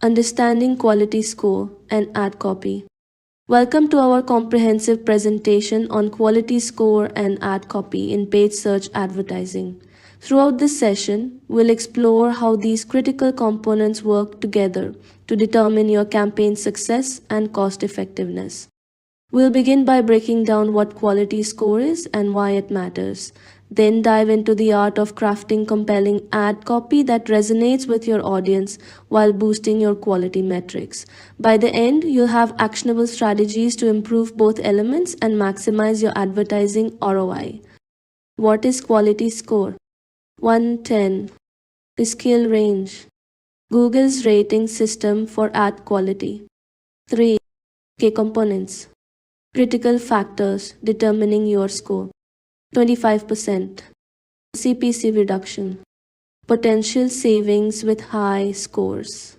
Understanding Quality Score and Ad Copy. Welcome to our comprehensive presentation on quality score and ad copy in paid search advertising. Throughout this session, we'll explore how these critical components work together to determine your campaign's success and cost effectiveness. We'll begin by breaking down what quality score is and why it matters. Then dive into the art of crafting compelling ad copy that resonates with your audience while boosting your quality metrics. By the end, you'll have actionable strategies to improve both elements and maximize your advertising ROI. What is quality score? 110. Scale range. Google's rating system for ad quality. 3. Key components. Critical factors determining your score. 25%. CPC reduction. Potential savings with high scores.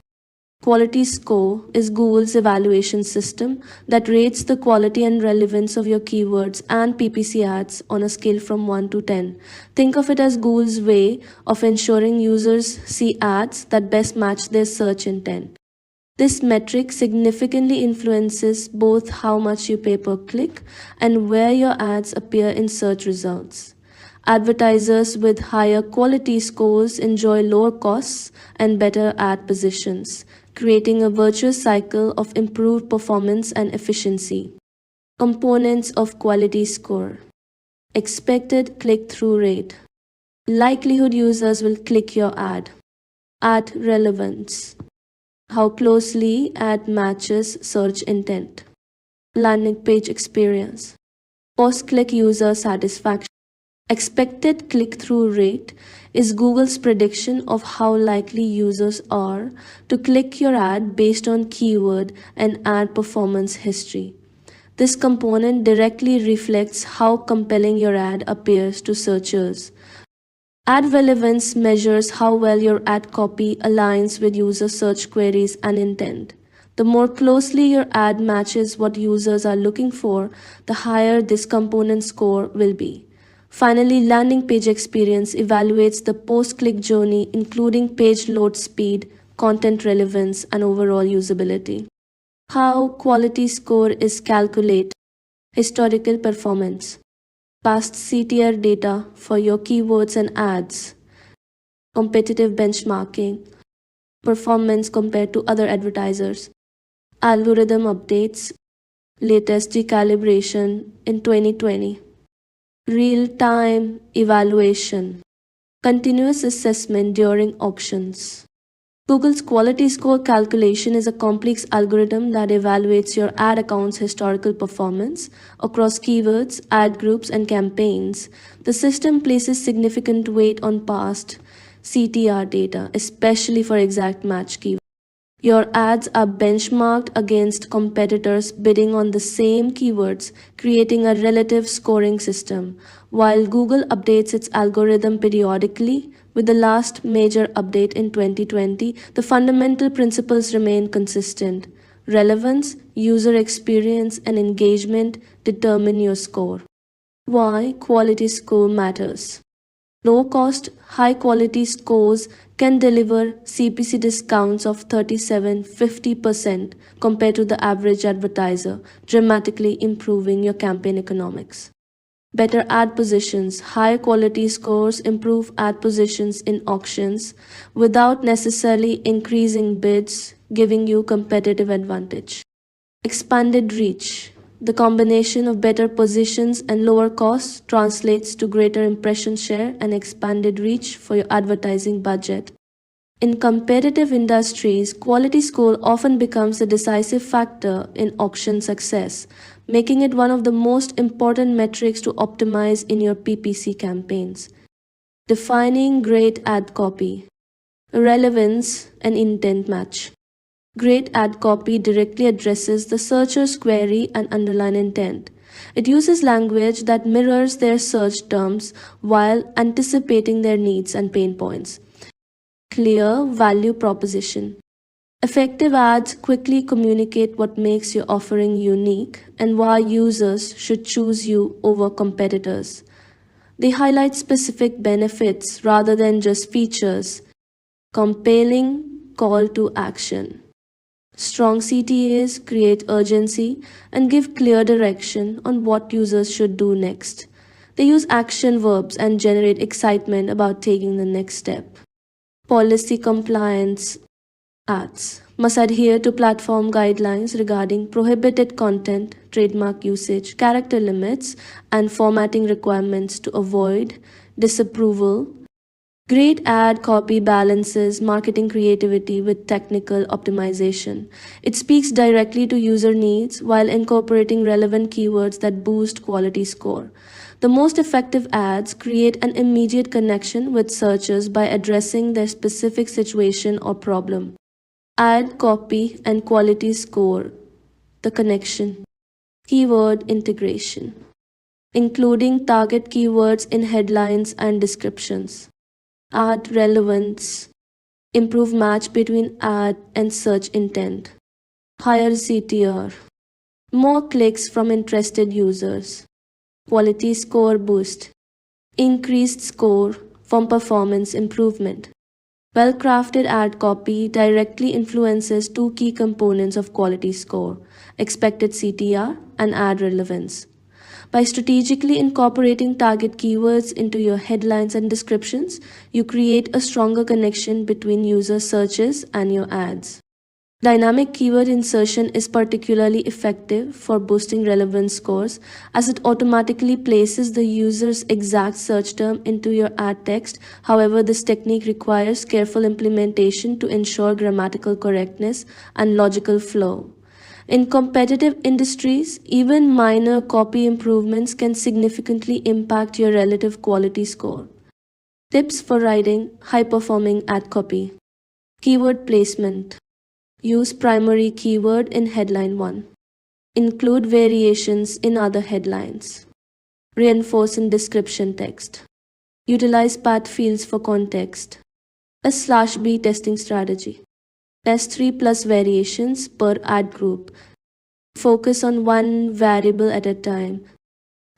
Quality score is Google's evaluation system that rates the quality and relevance of your keywords and PPC ads on a scale from 1 to 10. Think of it as Google's way of ensuring users see ads that best match their search intent. This metric significantly influences both how much you pay per click and where your ads appear in search results. Advertisers with higher quality scores enjoy lower costs and better ad positions, creating a virtuous cycle of improved performance and efficiency. Components of quality score. Expected click-through rate. Likelihood users will click your ad. Ad relevance. How closely ad matches search intent. Landing page experience. Post-click user satisfaction. Expected click-through rate is Google's prediction of how likely users are to click your ad based on keyword and ad performance history. This component directly reflects how compelling your ad appears to searchers. Ad relevance measures how well your ad copy aligns with user search queries and intent. The more closely your ad matches what users are looking for, the higher this component score will be. Finally, landing page experience evaluates the post-click journey, including page load speed, content relevance, and overall usability. How quality score is calculated. Historical performance. Past CTR data for your keywords and ads. Competitive benchmarking. Performance compared to other advertisers. Algorithm updates. Latest recalibration in 2020. Real-time evaluation. Continuous assessment during auctions. Google's quality score calculation is a complex algorithm that evaluates your ad account's historical performance across keywords, ad groups, and campaigns. The system places significant weight on past CTR data, especially for exact match keywords. Your ads are benchmarked against competitors bidding on the same keywords, creating a relative scoring system. While Google updates its algorithm periodically, with the last major update in 2020, the fundamental principles remain consistent. Relevance, user experience, and engagement determine your score. Why quality score matters. Low cost, high quality scores can deliver CPC discounts of 37-50% compared to the average advertiser, dramatically improving your campaign economics. Better ad positions. High quality scores improve ad positions in auctions without necessarily increasing bids, giving you competitive advantage. Expanded reach. The combination of better positions and lower costs translates to greater impression share and expanded reach for your advertising budget. In competitive industries, quality score often becomes a decisive factor in auction success, making it one of the most important metrics to optimize in your PPC campaigns. Defining great ad copy. Relevance and intent match. Great ad copy directly addresses the searcher's query and underlying intent. It uses language that mirrors their search terms while anticipating their needs and pain points. Clear value proposition. Effective ads quickly communicate what makes your offering unique and why users should choose you over competitors. They highlight specific benefits rather than just features. Compelling call to action. Strong CTAs create urgency and give clear direction on what users should do next. They use action verbs and generate excitement about taking the next step. Policy compliance ads must adhere to platform guidelines regarding prohibited content, trademark usage, character limits, and formatting requirements to avoid disapproval. Great ad copy balances marketing creativity with technical optimization. It speaks directly to user needs while incorporating relevant keywords that boost quality score. The most effective ads create an immediate connection with searchers by addressing their specific situation or problem. Ad copy and quality score. The connection. Keyword integration, including target keywords in headlines and descriptions. Ad relevance, improve match between ad and search intent. Higher CTR, more clicks from interested users. Quality score boost, increased score from performance improvement. Well-crafted ad copy directly influences two key components of quality score: expected CTR and ad relevance. By strategically incorporating target keywords into your headlines and descriptions, you create a stronger connection between user searches and your ads. Dynamic keyword insertion is particularly effective for boosting relevance scores as it automatically places the user's exact search term into your ad text. However, this technique requires careful implementation to ensure grammatical correctness and logical flow. In competitive industries, even minor copy improvements can significantly impact your relative quality score. Tips for writing high-performing ad copy. Keyword placement. Use primary keyword in headline 1. Include variations in other headlines. Reinforce in description text. Utilize path fields for context. A/B testing strategy. Test 3 plus variations per ad group. Focus on one variable at a time.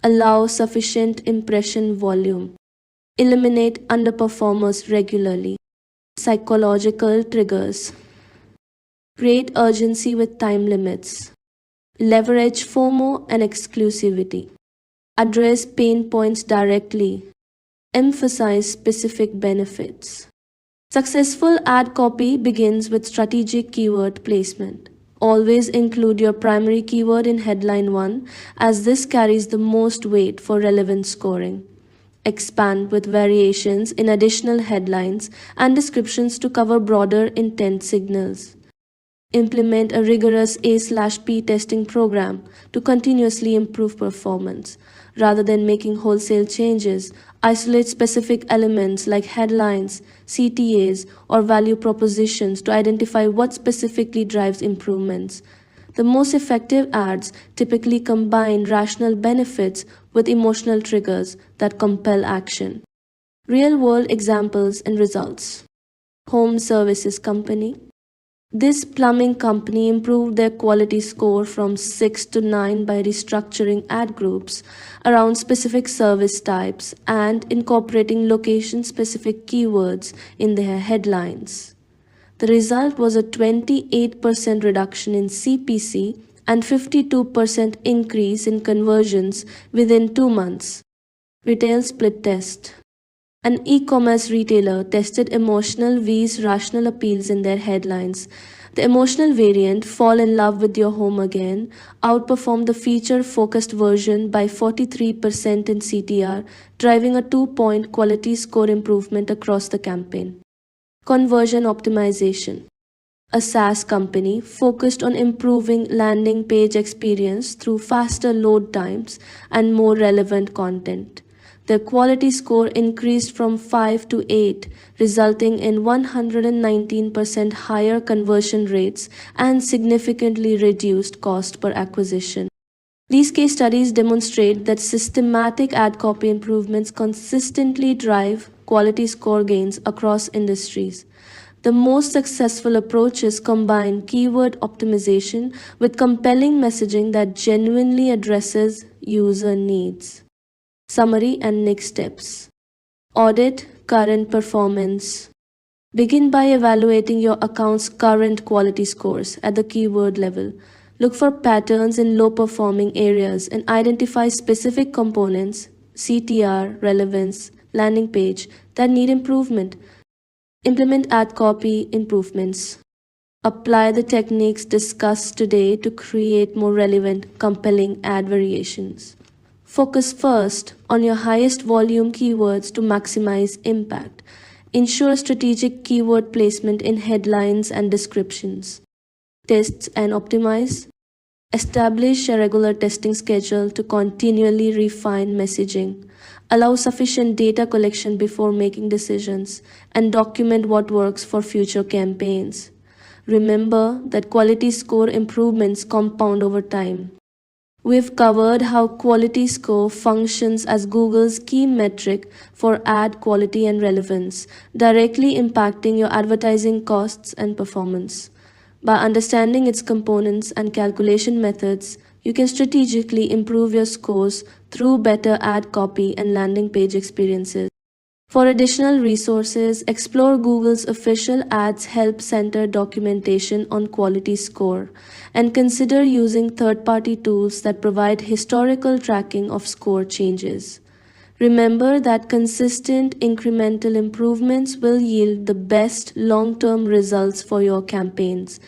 Allow sufficient impression volume. Eliminate underperformers regularly. Psychological triggers. Create urgency with time limits. Leverage FOMO and exclusivity. Address pain points directly. Emphasize specific benefits. Successful ad copy begins with strategic keyword placement. Always include your primary keyword in headline 1 as this carries the most weight for relevant scoring. Expand with variations in additional headlines and descriptions to cover broader intent signals. Implement a rigorous A/P testing program to continuously improve performance. Rather than making wholesale changes, isolate specific elements like headlines, CTAs, or value propositions to identify what specifically drives improvements. The most effective ads typically combine rational benefits with emotional triggers that compel action. Real-world examples and results. Home services company. This plumbing company improved their quality score from 6 to 9 by restructuring ad groups around specific service types and incorporating location-specific keywords in their headlines. The result was a 28% reduction in CPC and 52% increase in conversions within 2 months. Retail split test. An e-commerce retailer tested emotional vs rational appeals in their headlines. The emotional variant, "Fall in love with your home again," outperformed the feature-focused version by 43% in CTR, driving a 2-point quality score improvement across the campaign. Conversion optimization. A SaaS company focused on improving landing page experience through faster load times and more relevant content. Their quality score increased from 5 to 8, resulting in 119% higher conversion rates and significantly reduced cost per acquisition. These case studies demonstrate that systematic ad copy improvements consistently drive quality score gains across industries. The most successful approaches combine keyword optimization with compelling messaging that genuinely addresses user needs. Summary and next steps. Audit current performance. Begin by evaluating your account's current quality scores at the keyword level. Look for patterns in low performing areas and identify specific components, CTR, relevance, landing page, that need improvement. Implement ad copy improvements. Apply the techniques discussed today to create more relevant, compelling ad variations. Focus first on your highest volume keywords to maximize impact. Ensure strategic keyword placement in headlines and descriptions. Tests and optimize. Establish a regular testing schedule to continually refine messaging. Allow sufficient data collection before making decisions and document what works for future campaigns. Remember that quality score improvements compound over time. We've covered how quality score functions as Google's key metric for ad quality and relevance, directly impacting your advertising costs and performance. By understanding its components and calculation methods, you can strategically improve your scores through better ad copy and landing page experiences. For additional resources, explore Google's official Ads Help Center documentation on quality score and consider using third-party tools that provide historical tracking of score changes. Remember that consistent incremental improvements will yield the best long-term results for your campaigns.